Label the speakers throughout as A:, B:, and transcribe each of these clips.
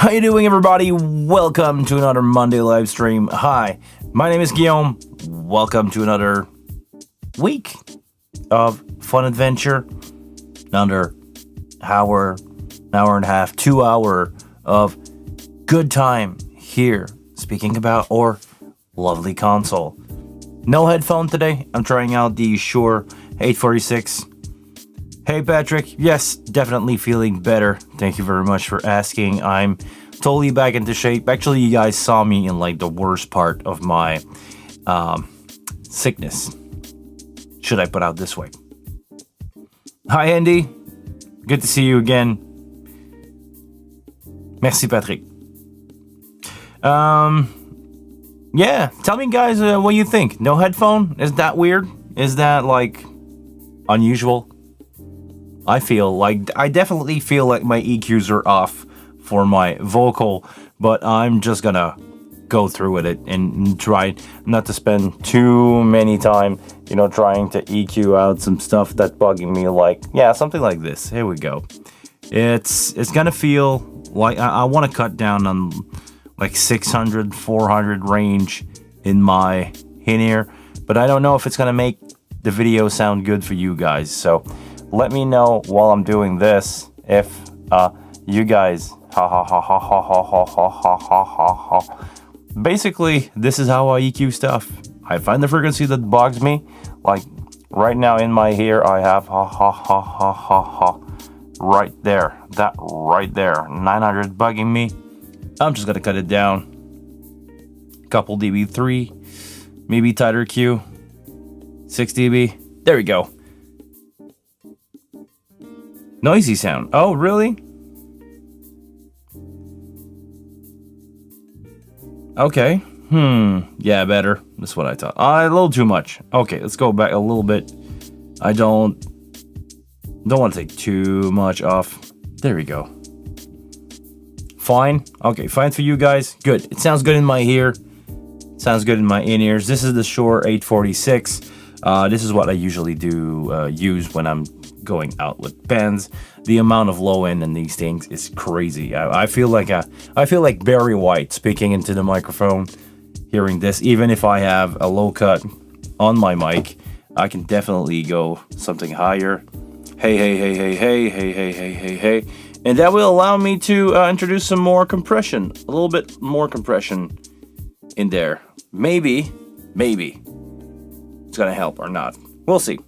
A: How you doing, everybody? Welcome to another Monday live stream. Hi, my name is Guillaume. Welcome to another week of fun adventure. Another hour and a half, 2 hour of good time here, speaking about our lovely console. No headphone today. I'm trying out the Shure 846. Hey Patrick, yes, definitely feeling better. Thank you very much for asking. I'm totally back into shape. Actually, you guys saw me in like the worst part of my sickness. Should I put out this way? Hi Andy, good to see you again. Merci Patrick. Yeah, tell me guys what you think. No headphone? Is that weird? Is that like unusual? I definitely feel like my EQs are off for my vocal, but I'm just gonna go through with it and try not to spend too many time, trying to EQ out some stuff that's bugging me, something like this. Here we go. It's gonna feel like I want to cut down on like 600, 400 range in my in-ear, but I don't know if it's gonna make the video sound good for you guys, so let me know while I'm doing this if you guys basically this is how I EQ stuff. I find the frequency that bugs me. Like right now in my ear I have right there. That right there. 900 bugging me. I'm just gonna cut it down. Couple dB, 3, maybe tighter Q, 6 dB. There we go. Noisy sound. Oh, really? Okay. Yeah, better. That's what I thought. A little too much. Okay, let's go back a little bit. I don't want to take too much off. There we go. Fine. Okay, fine for you guys. Good. It sounds good in my ear. Sounds good in my in-ears. This is the Shure 846. This is what I usually use when I'm going out with bands. The amount of low end in these things is crazy. I feel like Barry White speaking into the microphone, hearing this. Even if I have a low cut on my mic, I can definitely go something higher. Hey, and that will allow me to introduce some more compression, a little bit more compression in there. Maybe it's gonna help or not. We'll see.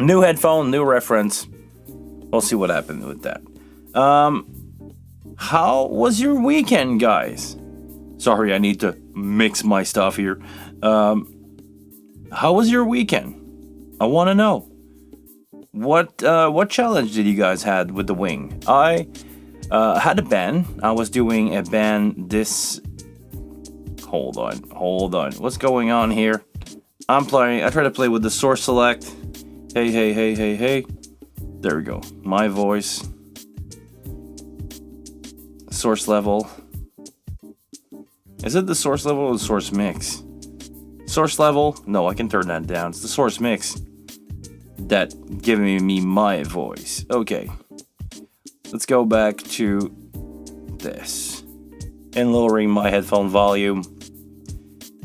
A: New headphone, new reference. We'll see what happens with that. How was your weekend, guys? Sorry, I need to mix my stuff here. How was your weekend? I want to know. What challenge did you guys had with the wing? I had a band. I was doing a band this... Hold on. What's going on here? I try to play with the source select. Hey. There we go. My voice. Source level. Is it the source level or the source mix? Source level? No, I can turn that down. It's the source mix that giving me my voice. Okay. Let's go back to this. And lowering my headphone volume.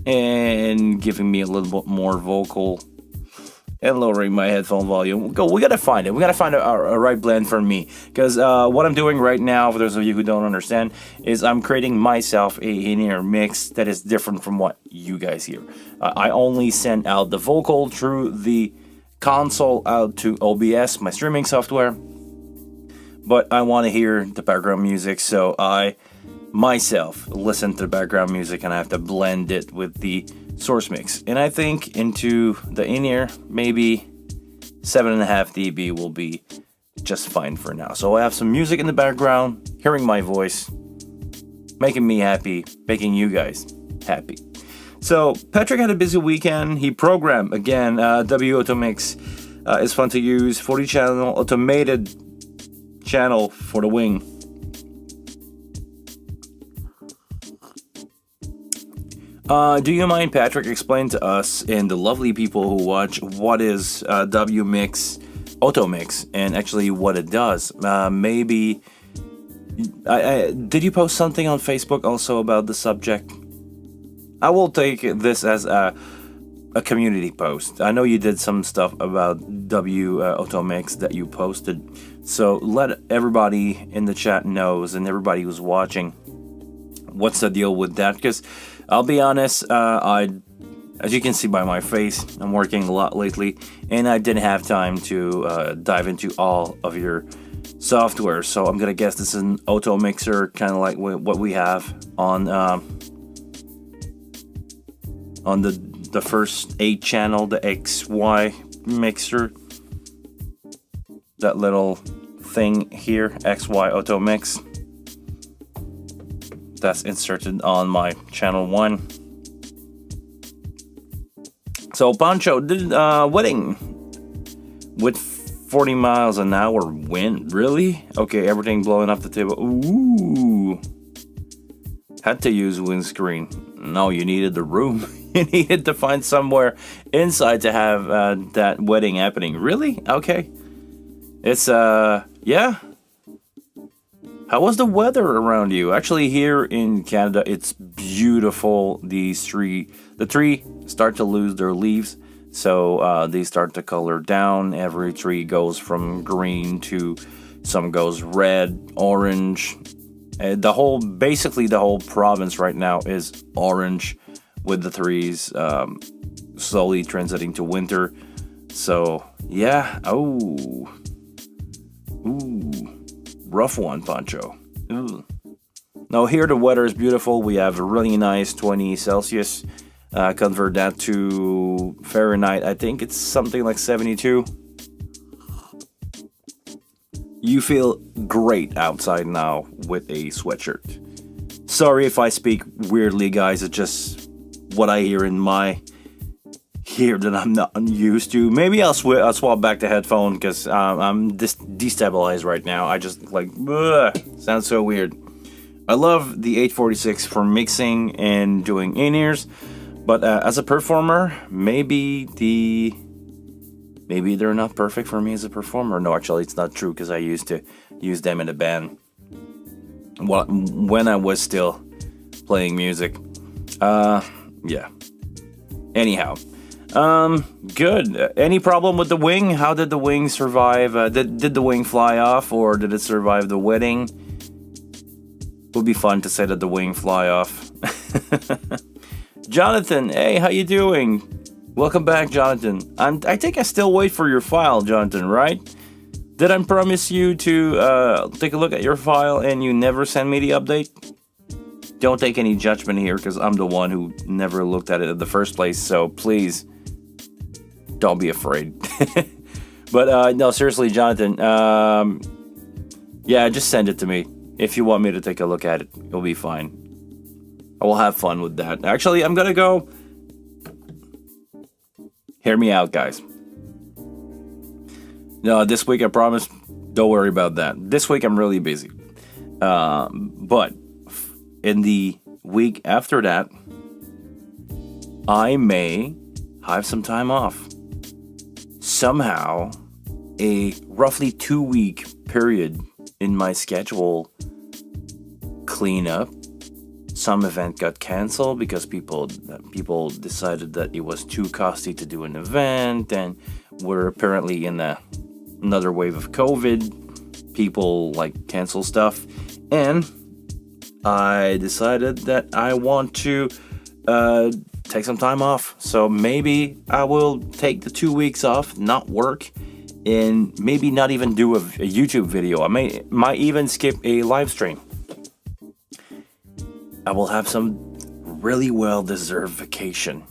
A: And giving me a little bit more vocal. And lowering my headphone volume. We gotta find it. We gotta find a right blend for me. Because what I'm doing right now, for those of you who don't understand, is I'm creating myself a in-ear mix that is different from what you guys hear. I only send out the vocal through the console out to OBS, my streaming software. But I want to hear the background music, so I myself listen to the background music and I have to blend it with the source mix. And I think into the in-ear, maybe 7.5 dB will be just fine for now. So I have some music in the background, hearing my voice, making me happy, making you guys happy. So Patrick had a busy weekend. He programmed again. W Auto Mix is fun to use. 40 channel automated channel for the wing. Do you mind, Patrick, explain to us and the lovely people who watch what is W Mix, Auto Mix, and actually what it does? Maybe Did you post something on Facebook also about the subject? I will take this as a community post. I know you did some stuff about Auto Mix that you posted, so let everybody in the chat knows and everybody who's watching what's the deal with that. Because I'll be honest, as you can see by my face, I'm working a lot lately, and I didn't have time to dive into all of your software. So I'm gonna guess this is an auto mixer, kind of like what we have on the first 8 channel, the XY mixer. That little thing here, XY auto mix. That's inserted on my channel 1. So Pancho did wedding with 40 miles an hour wind. Really? Okay, everything blowing off the table. Ooh. Had to use windscreen. No, you needed the room. You needed to find somewhere inside to have that wedding happening. Really? Okay. It's yeah. How was the weather around you? Actually, here in Canada, it's beautiful. The tree start to lose their leaves, so they start to color down. Every tree goes from green to some goes red, orange. Basically the whole province right now is orange, with the trees slowly transiting to winter. So yeah. Oh. Ooh. Rough one, Pancho. Ooh. Now here the weather is beautiful. We have a really nice 20 Celsius. Convert that to Fahrenheit. I think it's something like 72. You feel great outside now with a sweatshirt. Sorry if I speak weirdly, guys. It's just what I hear in my ear that I'm not used to. Maybe I'll swap back to headphone because I'm destabilized right now. I just sounds so weird. I love the 846 for mixing and doing in-ears, but as a performer, maybe they're not perfect for me as a performer. No, actually, it's not true because I used to use them in a band when I was still playing music. Yeah. Anyhow. Good. Any problem with the wing? How did the wing survive? Did the wing fly off, or did it survive the wedding? Would be fun to say that the wing fly off. Jonathan, hey, how you doing? Welcome back, Jonathan. I think I still wait for your file, Jonathan, right? Did I promise you to take a look at your file and you never send me the update? Don't take any judgment here, because I'm the one who never looked at it in the first place, so please don't be afraid. But no, seriously, Jonathan, yeah, just send it to me. If you want me to take a look at it, it'll be fine. I will have fun with that. Actually, I'm gonna go. Hear me out, guys. No, this week I promise. Don't worry about that. This week I'm really busy. But in the week after that, I may have some time off. Somehow, a roughly 2-week period in my schedule clean up. Some event got canceled because people decided that it was too costly to do an event, and we're apparently in another wave of COVID. People cancel stuff, and I decided that I want to take some time off. So maybe I will take the 2 weeks off, not work, and maybe not even do a YouTube video. I might even skip a live stream. I will have some really well-deserved vacation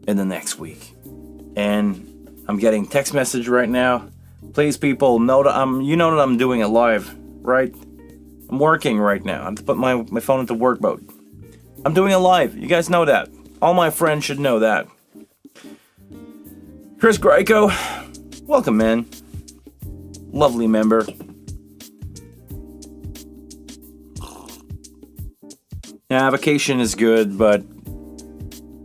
A: in the next week. And I'm getting text message right now. Please, people, know that I'm doing it live, right? I'm working right now. I have to put my phone into work mode. I'm doing it live. You guys know that. All my friends should know that. Chris Greco, welcome, man. Lovely member. Yeah, vacation is good, but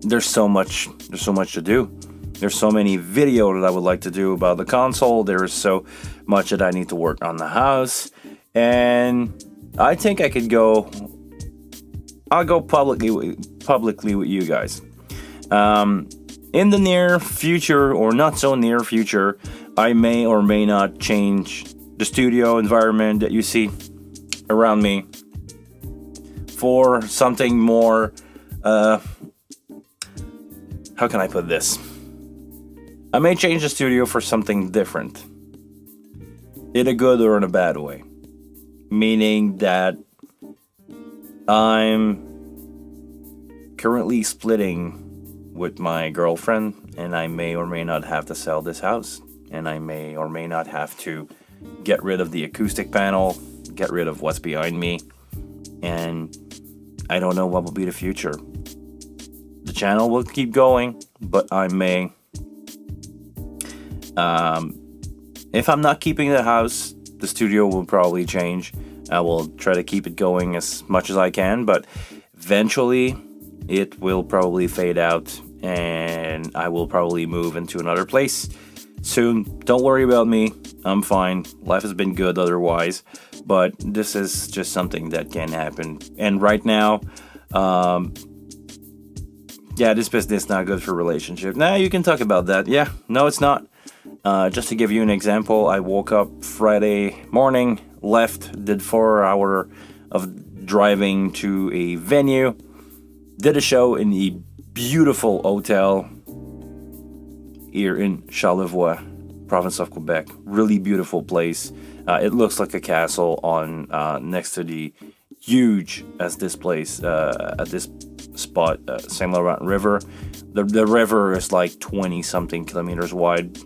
A: there's so much to do. There's so many videos that I would like to do about the console. There is so much that I need to work on the house. and I think I could go. I'll go publicly with you guys. In the near future, or not so near future, I may or may not change the studio environment that you see around me for something more. How can I put this? I may change the studio for something different, in a good or in a bad way. Meaning that I'm currently splitting with my girlfriend, and I may or may not have to sell this house, and I may or may not have to get rid of the acoustic panel, get rid of what's behind me, and I don't know what will be the future. The channel will keep going, but I may, if I'm not keeping the house, the studio will probably change. I will try to keep it going as much as I can, but eventually it will probably fade out, and I will probably move into another place soon. Don't worry about me. I'm fine. Life has been good otherwise, but this is just something that can happen. And right now, this business is not good for relationship. Now you can talk about that. Yeah, no, it's not. Just to give you an example, I woke up Friday morning, left, did 4 hours of driving to a venue, did a show in the beautiful hotel here in Charlevoix, province of Quebec. Really beautiful place. It looks like a castle on next to the huge as this place at this spot, Saint Laurent River. The river is like 20 something kilometers wide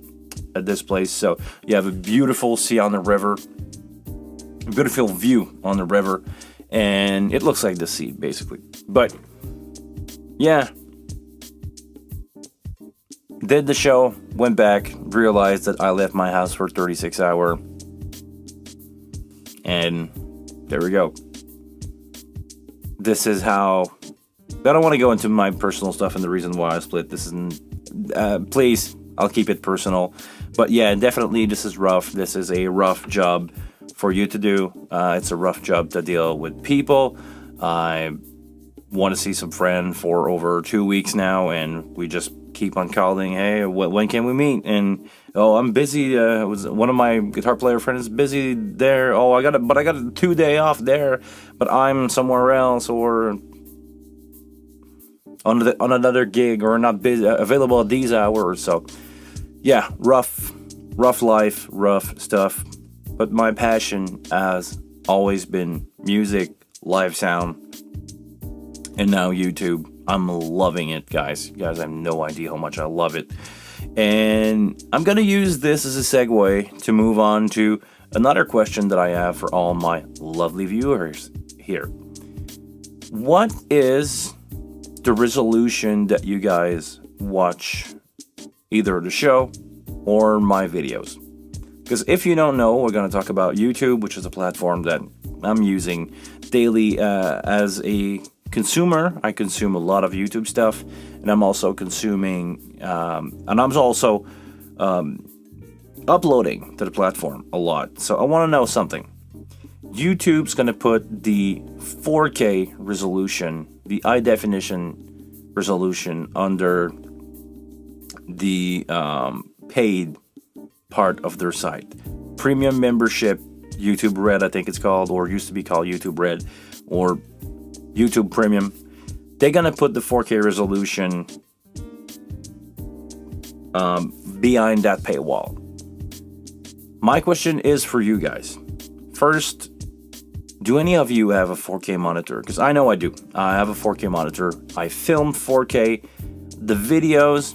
A: at this place, so you have a beautiful sea on the river, a beautiful view on the river, and it looks like the sea basically. But yeah, did the show, went back, realized that I left my house for 36 hours, and there we go. This is how. I don't want to go into my personal stuff and the reason why I split. This isn't. Please, I'll keep it personal. But yeah, definitely this is rough. This is a rough job for you to do. It's a rough job to deal with people. I want to see some friend for over 2 weeks now, and we just keep on calling. Hey, when can we meet? And I'm busy. Was one of my guitar player friends busy there? I got a 2 day off there, but I'm somewhere else or on another gig or not busy, available at these hours. So yeah, rough life, rough stuff. But my passion has always been music, live sound, and now YouTube. I'm loving it, guys. You guys have no idea how much I love it. And I'm going to use this as a segue to move on to another question that I have for all my lovely viewers here. What is the resolution that you guys watch either the show or my videos? Because if you don't know, we're going to talk about YouTube, which is a platform that I'm using daily as a consumer. I consume a lot of YouTube stuff, and I'm also consuming, and I'm also uploading to the platform a lot. So I want to know something. YouTube's going to put the 4K resolution, the high definition resolution, under the paid part of their site. Premium membership, YouTube Red, I think it's called, or used to be called YouTube Red, or YouTube Premium. They're gonna put the 4K resolution behind that paywall. My question is for you guys. First, do any of you have a 4K monitor? Because I know I do. I have a 4K monitor. I film 4K. The videos,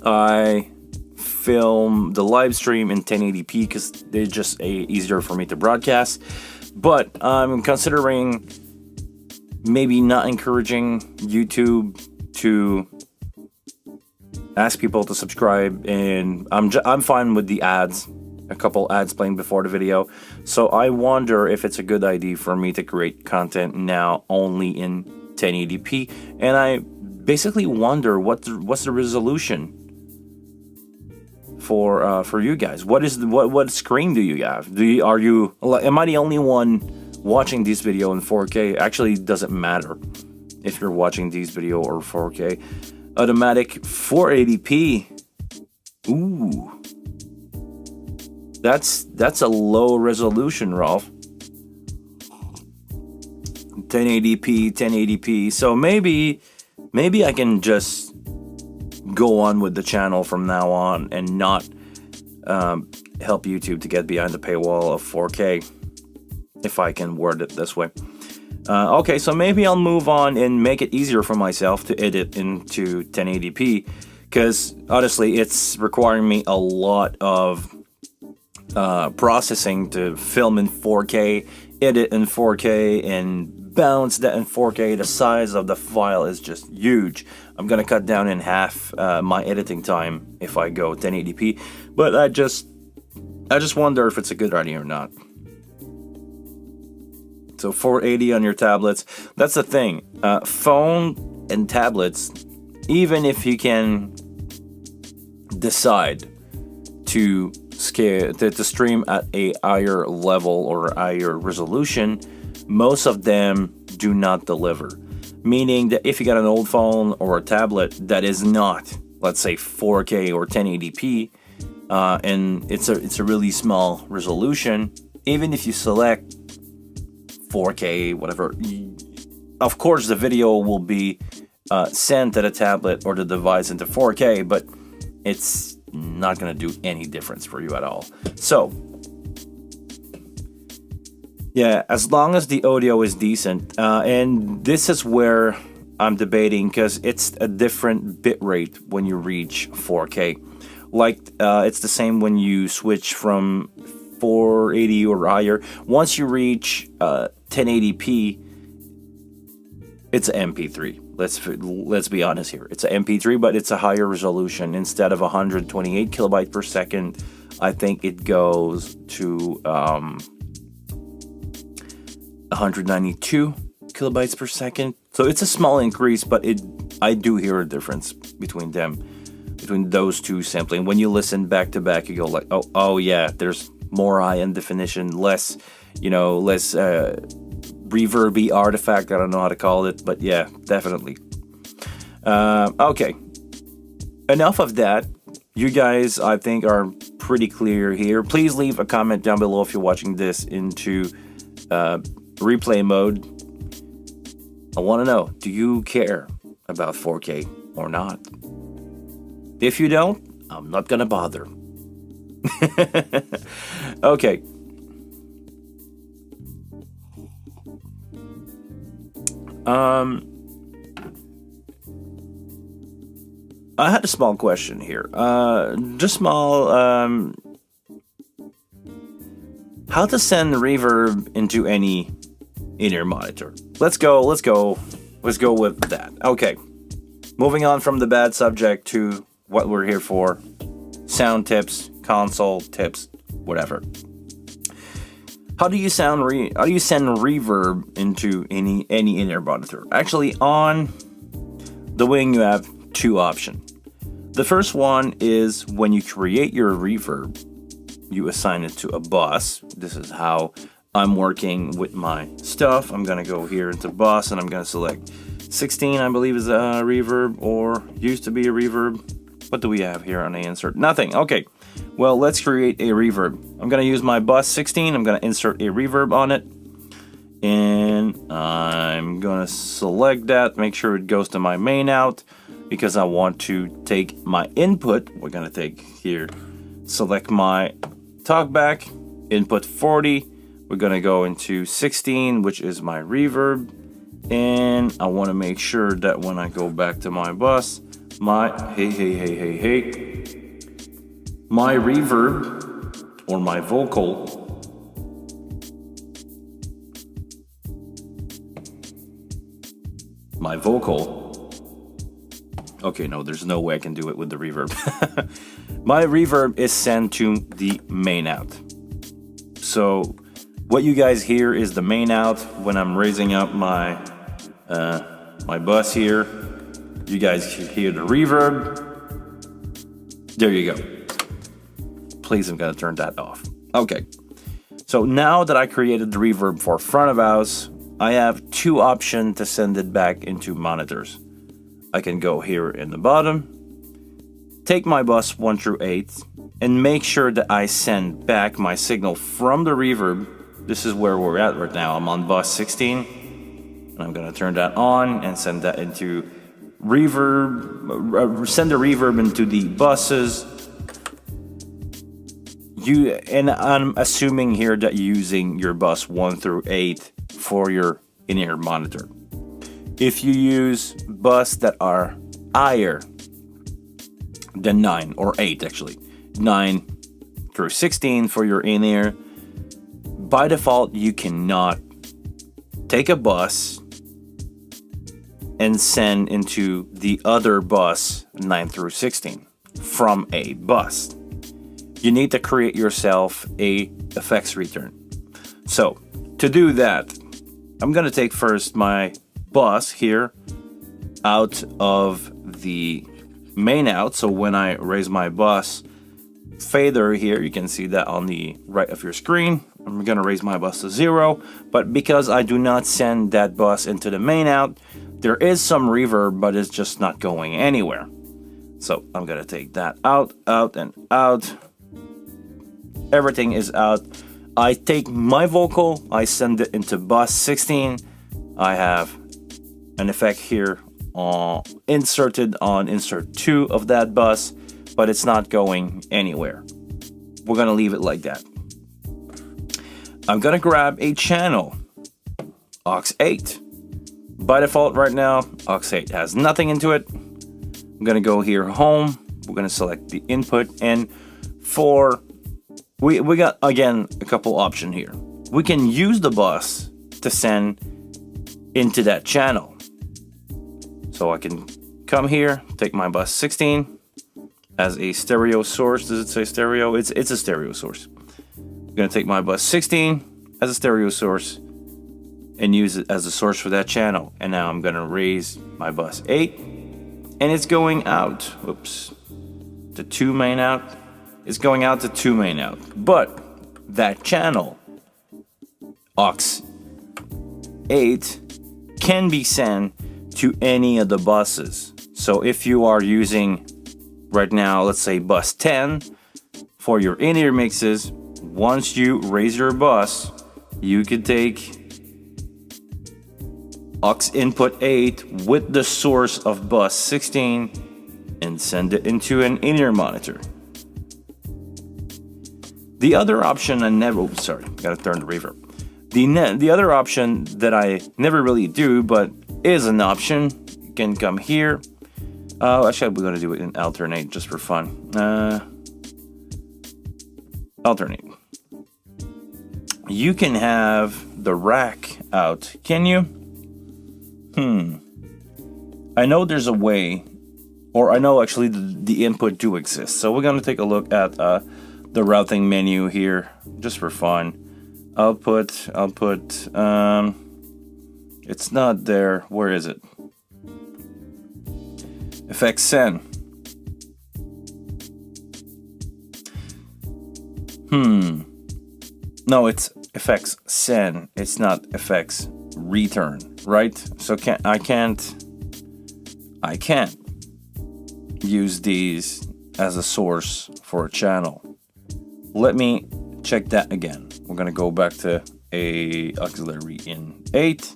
A: I film the live stream in 1080p because they're just easier for me to broadcast. But I'm considering maybe not encouraging YouTube to ask people to subscribe, and I'm fine with the ads, a couple ads playing before the video. So I wonder if it's a good idea for me to create content now only in 1080p, and I basically wonder what's the resolution for you guys. What screen do you have? Am I the only one watching this video in 4K? Actually, it doesn't matter if you're watching this video or 4K. Automatic 480p. Ooh, that's a low resolution, Rolf. 1080p. So maybe I can just go on with the channel from now on and not help YouTube to get behind the paywall of 4K, if I can word it this way. Okay, so maybe I'll move on and make it easier for myself to edit into 1080p, because honestly, it's requiring me a lot of processing to film in 4K, edit in 4K, and bounce that in 4K. The size of the file is just huge. I'm gonna cut down in half my editing time if I go 1080p, but I just wonder if it's a good idea or not. So 480 on your tablets. That's the thing. Phone and tablets, even if you can decide to scale to stream at a higher level or higher resolution, most of them do not deliver. Meaning that if you got an old phone or a tablet that is not, let's say, 4K or 1080p, and it's a really small resolution, even if you select 4K, whatever, of course the video will be sent to the tablet or the device into 4K, but it's not going to do any difference for you at all. So yeah, as long as the audio is decent, and this is where I'm debating, because it's a different bit rate when you reach 4K. Like, it's the same when you switch from 480 or higher. Once you reach 1080p, it's an MP3. Let's be honest here. It's an MP3, but it's a higher resolution. Instead of 128 kilobytes per second, I think it goes to 192 kilobytes per second. So it's a small increase, but I do hear a difference between those two sampling. When you listen back to back, you go like, oh yeah, there's more high-end definition, less reverby artifact. I don't know how to call it, but yeah, definitely. Okay, enough of that. You guys, I think, are pretty clear here. Please leave a comment down below if you're watching this into replay mode. I want to know, do you care about 4K or not? If you don't, I'm not gonna bother. Okay. I had a small question here. Just small. How to send reverb into any in-ear monitor? Let's go with that. Okay. Moving on from the bad subject to what we're here for. Sound tips, console tips, whatever. How do you send reverb into any in-ear monitor? Actually, on the Wing, you have two options. The first one is when you create your reverb, you assign it to a bus. This is how I'm working with my stuff. I'm gonna go here into bus and I'm gonna select 16, I believe is a reverb, or used to be a reverb. What do we have here on the insert? Nothing. Okay. Well, let's create a reverb. I'm going to use my bus 16. I'm going to insert a reverb on it. And I'm going to select that. Make sure it goes to my main out, because I want to take my input. We're going to take here, select my talkback, input 40. We're going to go into 16, which is my reverb. And I want to make sure that when I go back to my bus, my my reverb or my vocal okay, no, there's no way I can do it with the reverb. My reverb is sent to the main out. So what you guys hear is the main out when I'm raising up my my bus here. You guys hear the reverb. There you go. please, I'm gonna turn that off. Okay, so now that I created the reverb for front of house, I have two options to send it back into monitors. I can go here in the bottom, take my bus 1 through 8, and make sure that I send back my signal from the reverb. This is where we're at right now. I'm on bus 16, and I'm gonna turn that on and send that into reverb, send the reverb into the buses. And I'm assuming here that you're using your bus 1 through 8 for your in-ear monitor. If you use bus that are higher than 9 or 8, actually 9 through 16 for your in-ear, by default you cannot take a bus and send into the other bus 9 through 16 from a bus. You need to create yourself a effects return. So to do that, I'm gonna take first my bus here out of the main out. So when I raise my bus fader here, you can see that on the right of your screen. I'm gonna raise my bus to 0, but because I do not send that bus into the main out, there is some reverb, but it's just not going anywhere. So I'm gonna take that out, and out. Everything is out. I take my vocal, I send it into bus 16. I have an effect here inserted on insert 2 of that bus, but it's not going anywhere. We're gonna leave it like that. I'm gonna grab a channel, aux 8. By default right now, aux 8 has nothing into it. I'm gonna go here, home. We're gonna select the input, and we got, again, a couple options here. We can use the bus to send into that channel. So I can come here, take my bus 16 as a stereo source. Does it say stereo? It's a stereo source. I'm gonna take my bus 16 as a stereo source and use it as a source for that channel. And now I'm gonna raise my bus 8, and it's going out. Oops. The 2 main out. It's going out to 2 main out. But that channel, aux 8, can be sent to any of the buses. So if you are using right now, let's say bus 10 for your in-ear mixes, once you raise your bus, you could take aux input 8 with the source of bus 16 and send it into an in-ear monitor. The other option gotta turn the reverb. The other option that I never really do, but is an option, you can come here. Actually, we're gonna do it in alternate just for fun. Alternate. You can have the rack out, can you? I know there's a way, or I know actually the input do exist. So we're gonna take a look at the routing menu here, just for fun. Output, it's not there. Where is it? Effects send. No, it's effects send. It's not effects return, right? So I can't use these as a source for a channel. Let me check that again. We're gonna go back to a auxiliary in 8.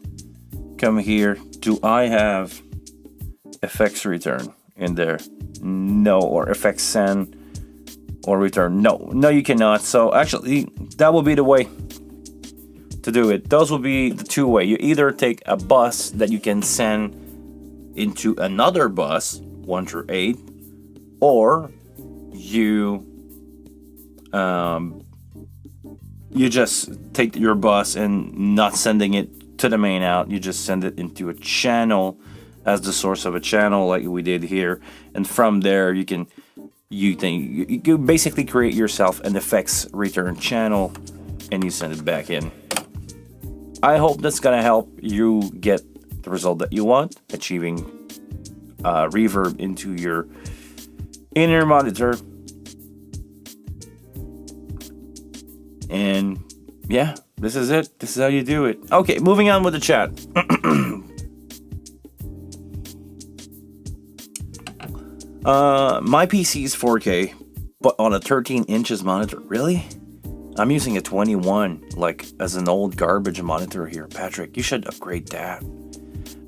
A: Come here. Do I have effects return in there? No. Or effects send or return? No, you cannot. So actually, that will be the way to do it. Those will be the two way. You either take a bus that you can send into another bus, 1 through 8, or you just take your bus and not sending it to the main out. You just send it into a channel as the source of a channel, like we did here, and from there you can basically create yourself an effects return channel, and you send it back in. I hope that's gonna help you get the result that you want, achieving reverb into your in-ear monitor. And yeah, this is it. This is how you do it. Okay, moving on with the chat. My PC is 4K, but on a 13 inches monitor. Really? I'm using a 21, like as an old garbage monitor here. Patrick, you should upgrade that.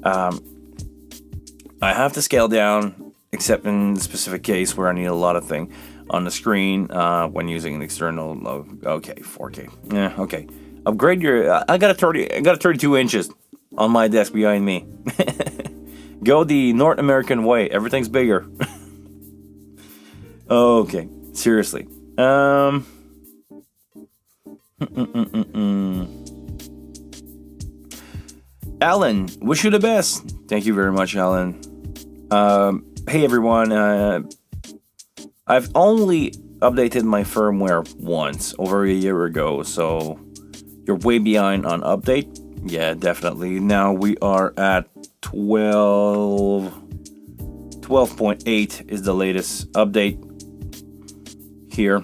A: I have to scale down, except in the specific case where I need a lot of things on the screen when using an external. Okay, 4K. Yeah, okay. Upgrade your. I got a 32 inches on my desk behind me. Go the North American way. Everything's bigger. Okay, seriously. Alan, wish you the best. Thank you very much, Alan. Hey everyone. I've only updated my firmware once, over a year ago, so you're way behind on update. Yeah, definitely. Now we are at 12.8 is the latest update here.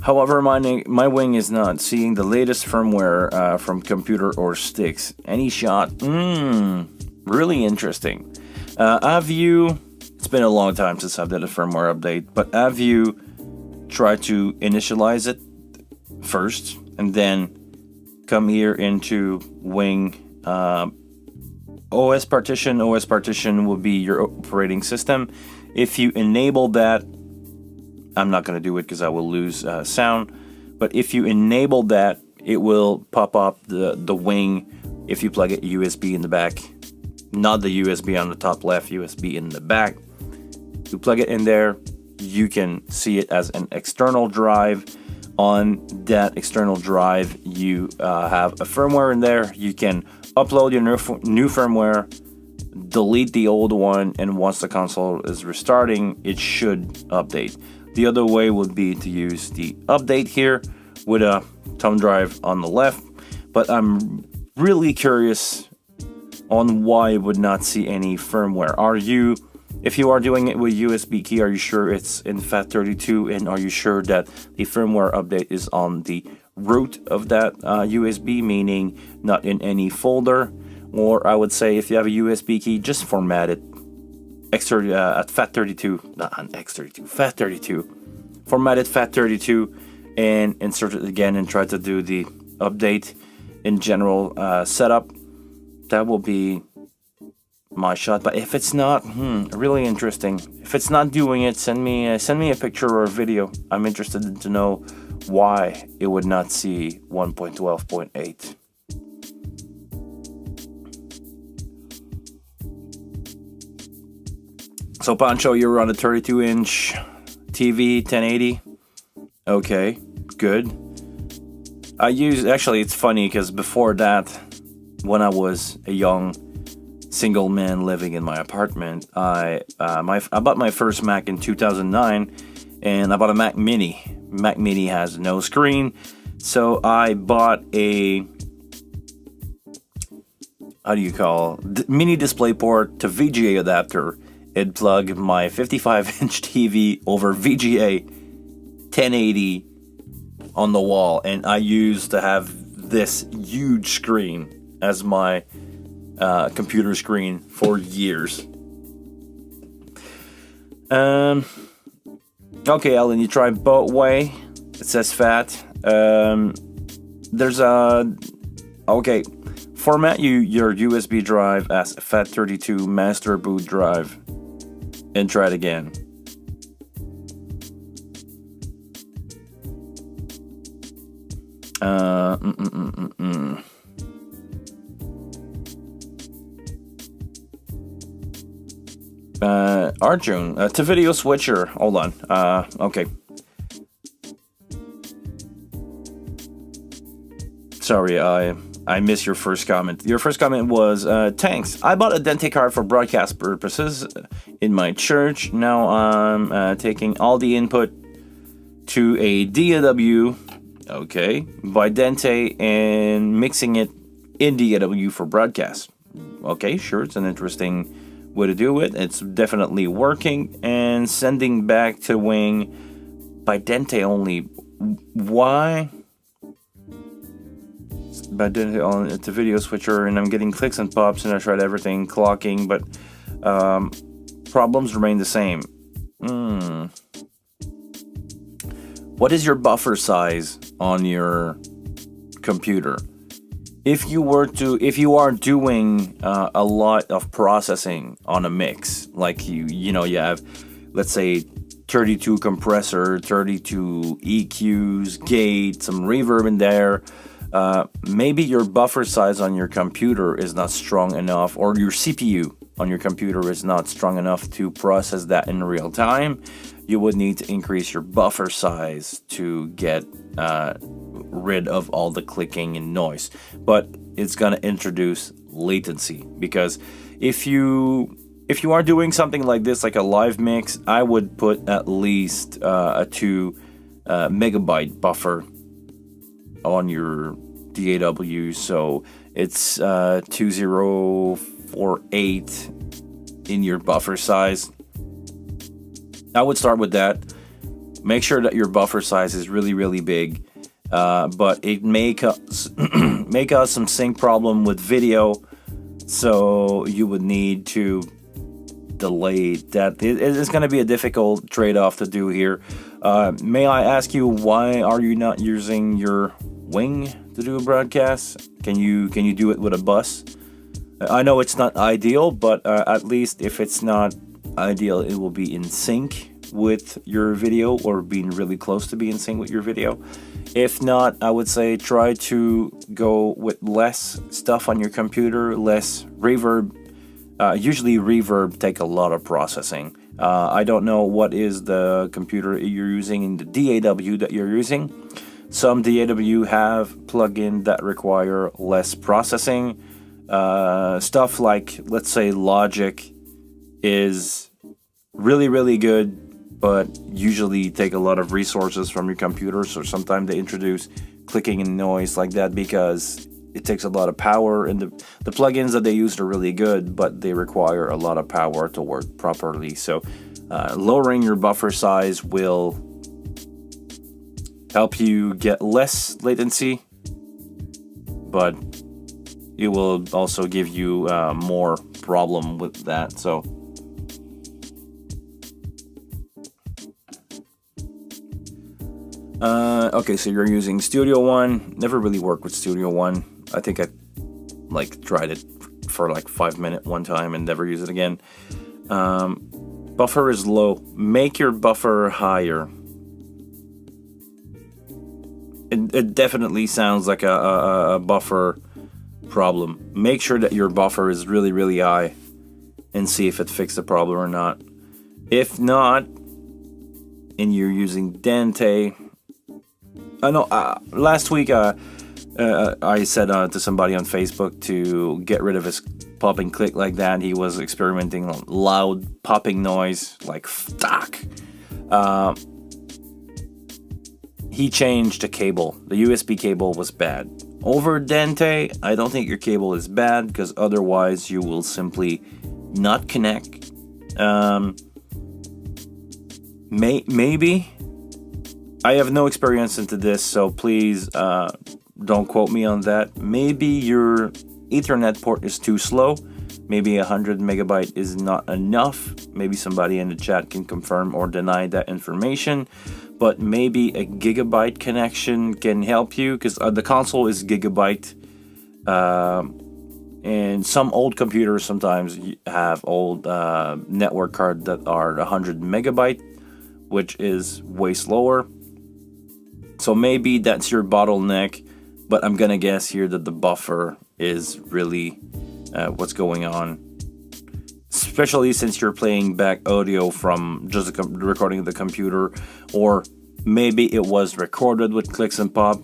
A: However, my wing is not seeing the latest firmware from computer or sticks. Any shot? Really interesting. Have you... It's been a long time since I've done a firmware update, but have you tried to initialize it first and then come here into wing OS partition? OS partition will be your operating system. If you enable that, I'm not going to do it because I will lose sound, but if you enable that, it will pop up the wing if you plug it USB in the back, not the USB on the top left, USB in the back. You plug it in there, you can see it as an external drive. On that external drive, you have a firmware in there. You can upload your new firmware, delete the old one, and once the console is restarting, it should update. The other way would be to use the update here with a thumb drive on the left, but I'm really curious on why it would not see any firmware. If you are doing it with USB key, are you sure it's in FAT32, and are you sure that the firmware update is on the root of that USB, meaning not in any folder? Or I would say if you have a USB key, just format it at FAT32, not on X32, FAT32. Format it FAT32 and insert it again and try to do the update in general setup. That will be my shot. But if it's not, really interesting. If it's not doing it, send me a picture or a video. I'm interested to know why it would not see 1.12.8. So Pancho, you're on a 32-inch TV, 1080. Okay, good. Actually, it's funny because before that, when I was a young single man living in my apartment, I bought my first Mac in 2009, and I bought a Mac Mini. Mac Mini has no screen, so I bought a mini DisplayPort to VGA adapter. It plugged my 55-inch TV over VGA 1080 on the wall, and I used to have this huge screen as my computer screen for years. Okay, Alan, you try both way. It says FAT. Okay. Format your USB drive as a FAT32 master boot drive and try it again. Arjun, to video switcher. Hold on. Okay. Sorry, I missed your first comment. Your first comment was, thanks. I bought a Dante card for broadcast purposes in my church. Now I'm taking all the input to a DAW, okay, by Dante and mixing it in DAW for broadcast. Okay, sure, it's an interesting way to do it. It's definitely working, and sending back to Wing by Dante only. Why? By Dante on it's a video switcher, and I'm getting clicks and pops, and I tried everything, clocking, but problems remain the same. What is your buffer size on your computer? If you are doing a lot of processing on a mix, like you have, let's say, 32 compressor, 32 EQs, gate, some reverb in there, maybe your buffer size on your computer is not strong enough, or your CPU on your computer is not strong enough to process that in real time. You would need to increase your buffer size to get rid of all the clicking and noise. But it's going to introduce latency, because if you are doing something like this, like a live mix, I would put at least a 2 megabyte buffer on your DAW, so it's 2048 in your buffer size. I would start with that. Make sure that your buffer size is really, really big, but it may cause some sync problem with video, so you would need to delay that. It's going to be a difficult trade-off to do here. May I ask you, why are you not using your wing to do a broadcast? Can you do it with a bus? I know it's not ideal, but at least if it's not ideal, it will be in sync with your video, or being really close to being in sync with your video. If not, I would say try to go with less stuff on your computer, less reverb. Usually reverb take a lot of processing. I don't know what is the computer you're using in the DAW that you're using. Some DAW have plugins that require less processing. Stuff like, let's say, Logic is really, really good, but usually take a lot of resources from your computer. So sometimes they introduce clicking and noise like that because it takes a lot of power, and the plugins that they use are really good, but they require a lot of power to work properly. So lowering your buffer size will help you get less latency, but it will also give you more problem with that. So okay, so you're using Studio One. Never really worked with Studio One. I think I tried it for 5 minutes one time and never use it again. Buffer is low. Make your buffer higher. It definitely sounds like a buffer problem. Make sure that your buffer is really, really high and see if it fixed the problem or not. If not, and you're using Dante, I know last week I said to somebody on Facebook to get rid of his pop and click like that. He was experimenting on loud popping noise, like fuck. He changed the cable. The USB cable was bad. Over Dante, I don't think your cable is bad, because otherwise you will simply not connect. Maybe. I have no experience into this, so please don't quote me on that. Maybe your Ethernet port is too slow. Maybe 100 megabyte is not enough. Maybe somebody in the chat can confirm or deny that information. But maybe a gigabyte connection can help you, because the console is gigabyte. And some old computers sometimes have old network cards that are 100 megabyte, which is way slower. So maybe that's your bottleneck, but I'm gonna guess here that the buffer is really what's going on. Especially since you're playing back audio from just the recording of the computer, or maybe it was recorded with clicks and pop.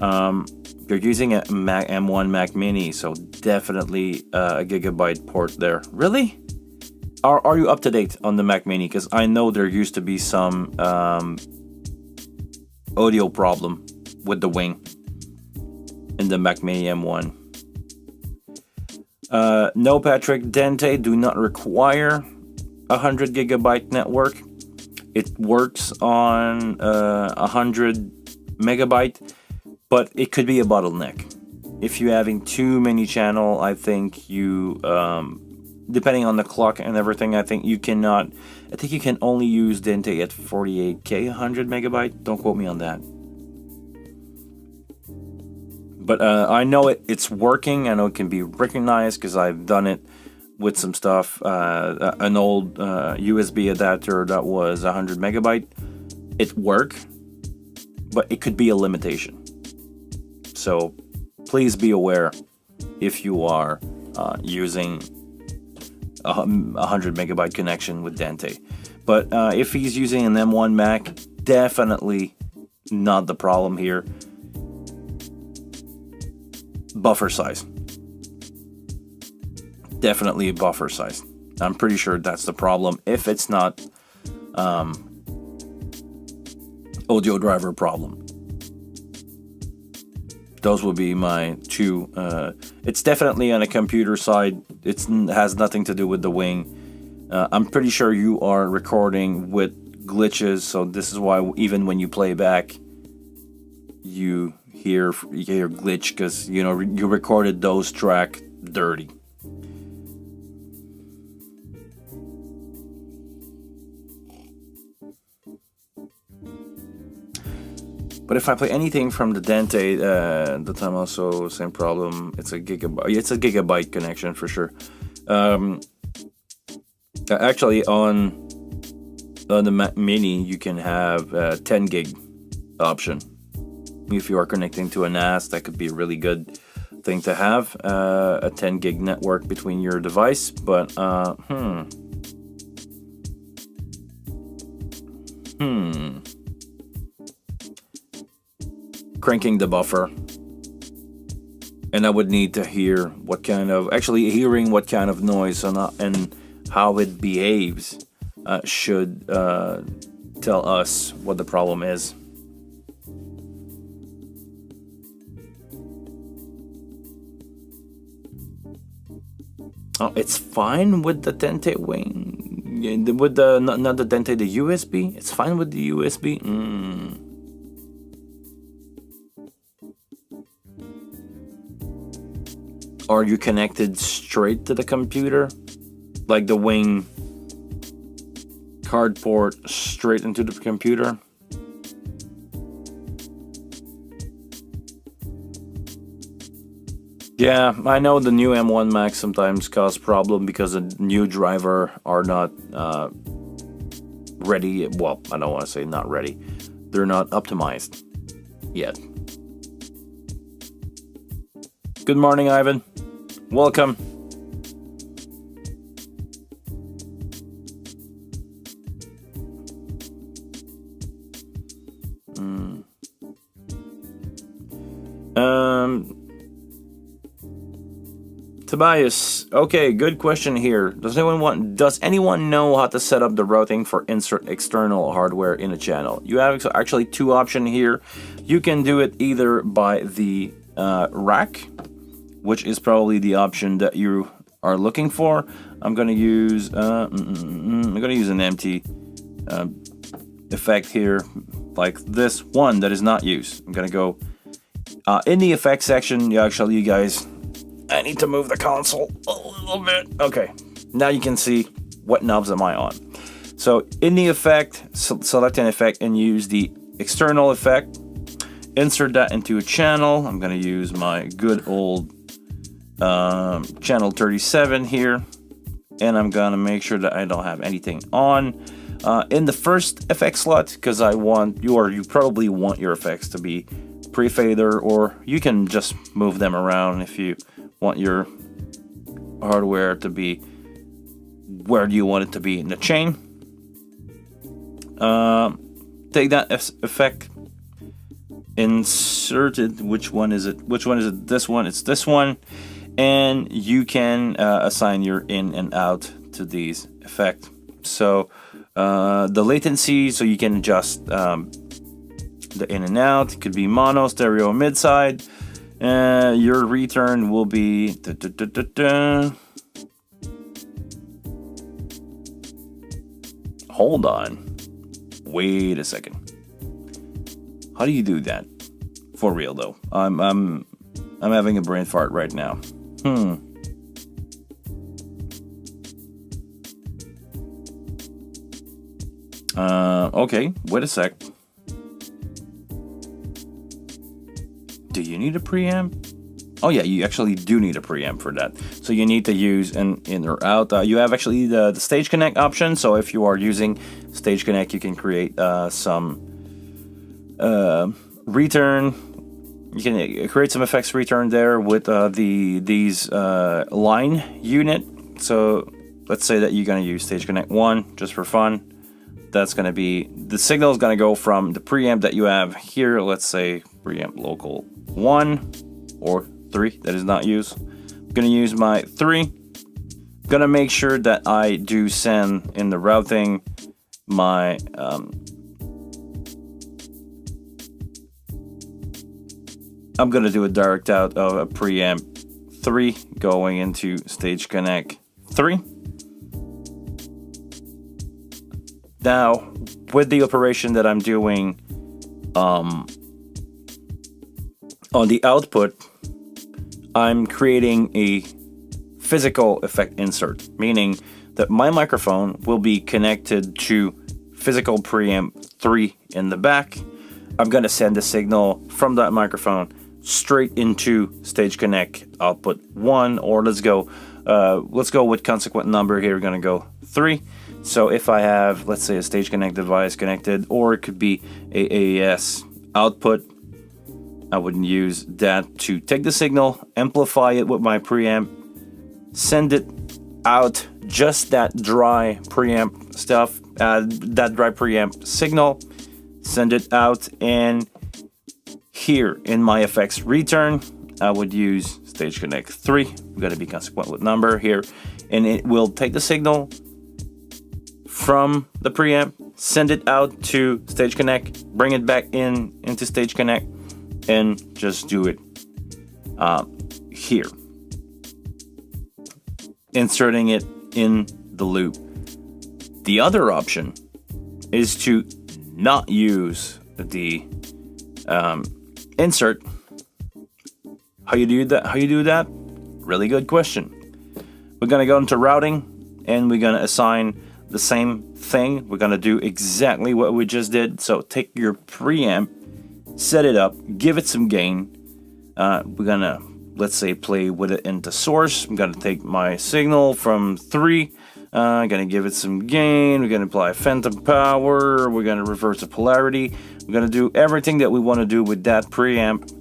A: You're using a Mac M1 Mac Mini, so definitely a gigabyte port there. Really? Are you up to date on the Mac Mini? Because I know there used to be some audio problem with the wing in the Mac Mini M1. No, Patrick, Dante do not require 100 gigabyte network. It works on 100 megabyte, but it could be a bottleneck. If you're having too many channel, I think you, depending on the clock and everything, I think you cannot. I think you can only use Dante at 48K 100 megabyte. Don't quote me on that. But I know it's working. I know it can be recognized because I've done it with some stuff. An old USB adapter that was 100 megabyte. It worked, but it could be a limitation. So please be aware if you are using a 100 megabyte connection with Dante. But if he's using an M1 Mac, definitely not the problem here. Buffer size. Definitely buffer size. I'm pretty sure that's the problem. If it's not audio driver problem. Those would be my two. It's definitely on a computer side. It has nothing to do with the wing. I'm pretty sure you are recording with glitches, so this is why even when you play back, you hear glitch because you recorded those track dirty. But if I play anything from the Dante, the time also same problem. It's a gigabyte. It's a gigabyte connection for sure. Actually, on the Mac Mini, you can have a 10 gig option. If you are connecting to a NAS, that could be a really good thing to have. A 10 gig network between your device, but cranking the buffer, and I would need to hear hearing what kind of noise and how it behaves should tell us what the problem is. Oh, it's fine with the Dante wing, with the not the Dante, the USB. It's fine with the USB. Are you connected straight to the computer, like the wing card port straight into the computer? Yeah, I know the new M1 Max sometimes cause problem because the new driver are not ready. Well, I don't want to say not ready. They're not optimized yet. Good morning, Ivan. Welcome. Tobias, okay, good question here. Does anyone know how to set up the routing for insert external hardware in a channel? You have actually two options here. You can do it either by the rack, which is probably the option that you are looking for. I'm gonna use an empty effect here, like this one that is not used. I'm gonna go in the effects section. You guys, I need to move the console a little bit. Okay, now you can see what knobs am I on. So in the effect, select an effect and use the external effect. Insert that into a channel. I'm gonna use my good old channel 37 here, and I'm gonna make sure that I don't have anything on in the first effect slot, because you probably want your effects to be pre-fader, or you can just move them around if you want your hardware to be where you want it to be in the chain. Take that effect, insert it. Which one is it? This one. It's this one. And you can assign your in and out to these effects. So the latency, so you can adjust the in and out. It could be mono, stereo, mid side. Your return will be hold on. Wait a second. How do you do that? For real though. I'm having a brain fart right now. Okay, wait a sec. Do you need a preamp? Oh yeah, you actually do need a preamp for that. So you need to use an in or out. You have actually the Stage Connect option. So if you are using Stage Connect, you can create some return. You can create some effects return there with these line unit. So let's say that you're gonna use Stage Connect 1 just for fun. That's gonna be the signal is gonna go from the preamp that you have here. Let's say preamp local 1 or 3 that is not used. I'm gonna use my 3. Gonna make sure that I do send in the routing my I'm gonna do a direct out of a preamp 3 going into Stage Connect 3. Now, with the operation that I'm doing on the output, I'm creating a physical effect insert, meaning that my microphone will be connected to physical preamp 3 in the back. I'm going to send the signal from that microphone straight into Stage Connect output 1, or let's go with consequent number here. We're going to go 3. So if I have, let's say, a Stage Connect device connected, or it could be a AES output, I would use that to take the signal, amplify it with my preamp, send it out, just that dry preamp stuff, that dry preamp signal, send it out, and here in my effects return, I would use Stage Connect 3. We're going to be consequent with number here, and it will take the signal from the preamp, send it out to Stage Connect, bring it back into Stage Connect, and just do it here, inserting it in the loop. The other option is to not use the insert. How you do that? Really good question. We're gonna go into routing, and we're gonna assign the same thing. We're gonna do exactly what we just did. So take your preamp, set it up, give it some gain. We're gonna, let's say, play with it into source. I'm gonna take my signal from 3. I'm gonna give it some gain. We're gonna apply phantom power. We're gonna reverse the polarity. We're gonna do everything that we want to do with that preamp,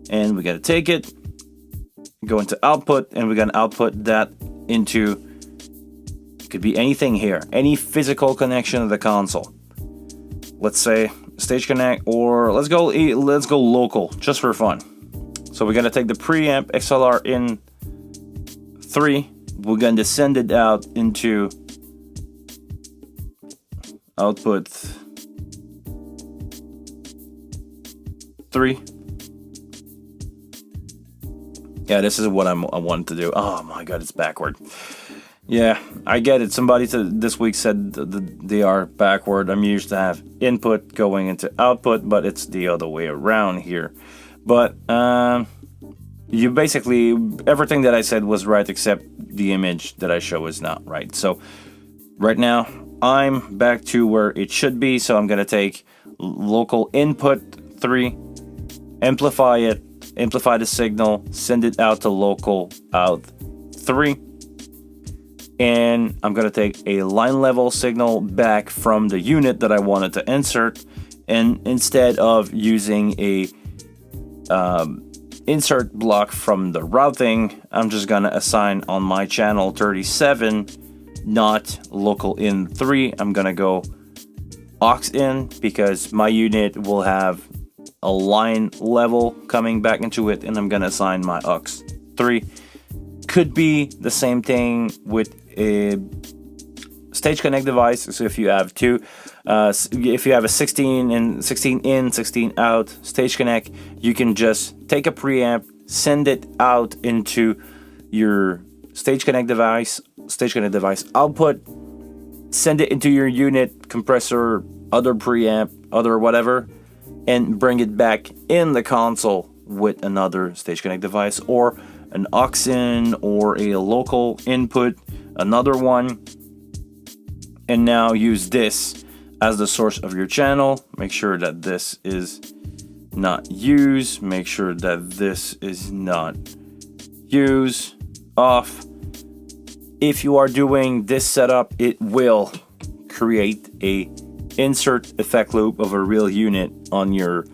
A: and we're gonna take it, go into output, and we're gonna output that into, could be anything here, any physical connection of the console. Let's say Stage Connect, or let's go local just for fun. So we're gonna take the preamp XLR in 3. We're gonna send it out into output 3. Yeah, this is what I want to do. Oh my god, it's backward. Yeah, I get it. Somebody this week said they are backward. I'm used to have input going into output, but it's the other way around here. But you basically, everything that I said was right, except the image that I show is not right. So right now I'm back to where it should be. So I'm gonna take local input 3, amplify it, amplify the signal, send it out to local out 3. And I'm gonna take a line level signal back from the unit that I wanted to insert, and instead of using a insert block from the routing, I'm just gonna assign on my channel 37, not local in 3. I'm gonna go aux in, because my unit will have a line level coming back into it, and I'm gonna assign my aux 3. Could be the same thing with a Stage Connect device. So if you have two, if you have a 16 in, 16 out Stage Connect, you can just take a preamp, send it out into your Stage Connect device output, send it into your unit compressor other preamp, other whatever, and bring it back in the console with another Stage Connect device or an aux-in or a local input, another one, and now use this as the source of your channel. Make sure that this is not use. Make sure that this is not use. Off. If you are doing this setup, it will create a insert effect loop of a real unit on your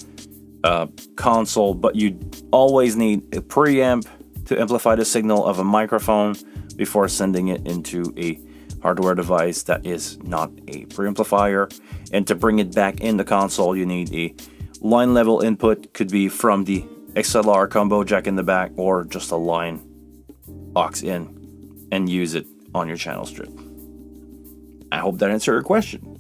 A: console, but you always need a preamp to amplify the signal of a microphone before sending it into a hardware device that is not a preamplifier. And to bring it back in the console, you need a line level input, could be from the XLR combo jack in the back or just a line aux in, and use it on your channel strip. I hope that answered your question.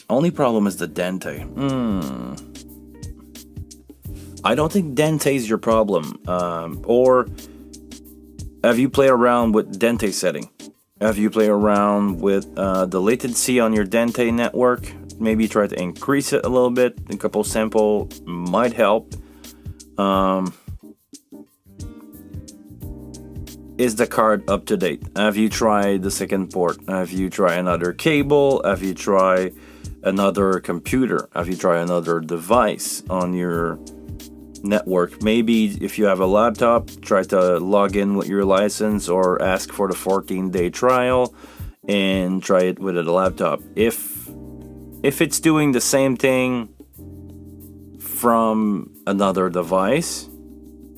A: Only problem is the Dante. I don't think Dante is your problem. Or have you played around with Dante setting? Have you played around with the latency on your Dante network? Maybe try to increase it a little bit. A couple sample might help. Is the card up to date? Have you tried the second port? Have you tried another cable? Have you tried another computer? Have you tried another device on your network? Maybe if you have a laptop, try to log in with your license or ask for the 14-day trial and try it with a laptop. If it's doing the same thing from another device,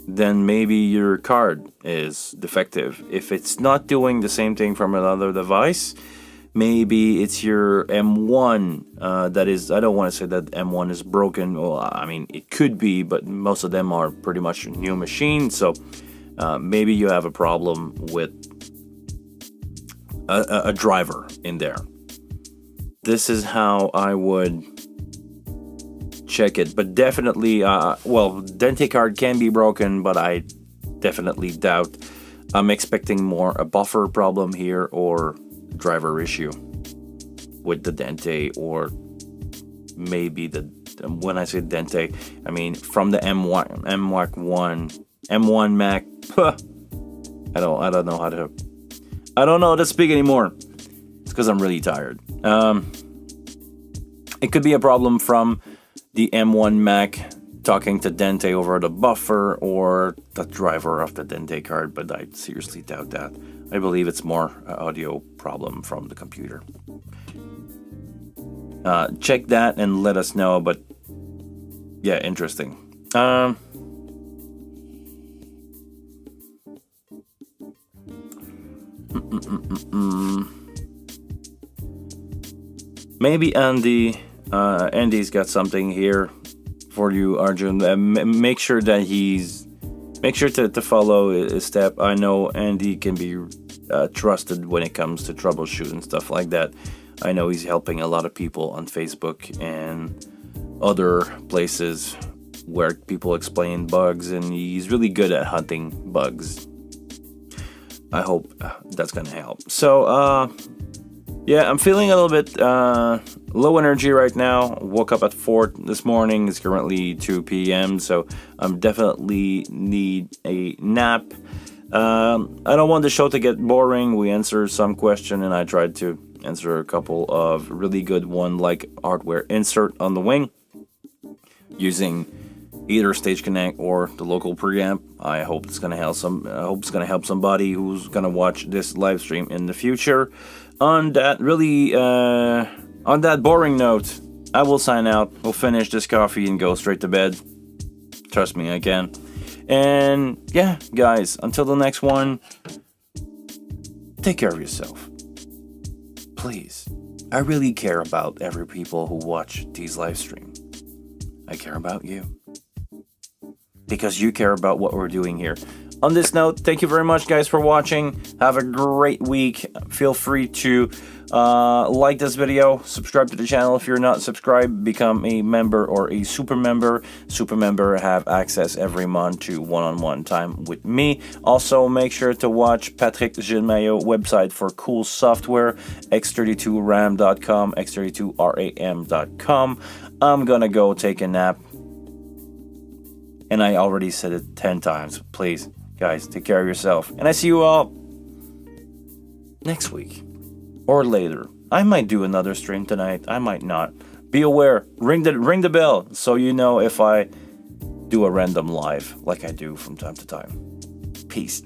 A: then maybe your card is defective. If it's not doing the same thing from another device, maybe it's your M1 that is, I don't want to say that M1 is broken. Well, I mean, it could be, but most of them are pretty much new machines. So maybe you have a problem with a driver in there. This is how I would check it. But definitely, Dante card can be broken, but I definitely doubt. I'm expecting more a buffer problem here or driver issue with the Dante, or maybe when I say Dante, I mean from the M1 Mac. I don't know how to speak anymore. It's because I'm really tired. It could be a problem from the M1 Mac talking to Dante over the buffer or the driver of the Dante card, but I seriously doubt that. I believe it's more an audio problem from the computer. Check that and let us know, but yeah, interesting. Maybe Andy's got something here for you, Arjun. Make sure to follow his step. I know Andy can be trusted when it comes to troubleshooting stuff like that. I know he's helping a lot of people on Facebook and other places where people explain bugs, and he's really good at hunting bugs. I hope that's gonna help. So yeah, I'm feeling a little bit low energy right now. Woke up at 4 this morning. It's currently 2 p.m. So I'm definitely need a nap. I don't want the show to get boring. We answer some question, and I tried to answer a couple of really good one, like hardware insert on the wing using either Stage Connect or the local preamp. I hope it's gonna help somebody who's gonna watch this live stream in the future. On that boring note, I will sign out. We'll finish this coffee and go straight to bed. Trust me, I can. And yeah, guys, until the next one, take care of yourself. Please. I really care about every people who watch these live streams. I care about you. Because you care about what we're doing here. On this note, thank you very much, guys, for watching. Have a great week. Feel free to like this video, subscribe to the channel if you're not subscribed, become a member or a super member. Super member have access every month to one-on-one time with me. Also, make sure to watch Patrick Gilmayo website for cool software, x32ram.com, x32ram.com. I'm gonna go take a nap. And I already said it 10 times. Please, guys, take care of yourself. And I see you all next week. Or later. I might do another stream tonight. I might not. Be aware. Ring the bell so you know if I do a random live like I do from time to time. Peace.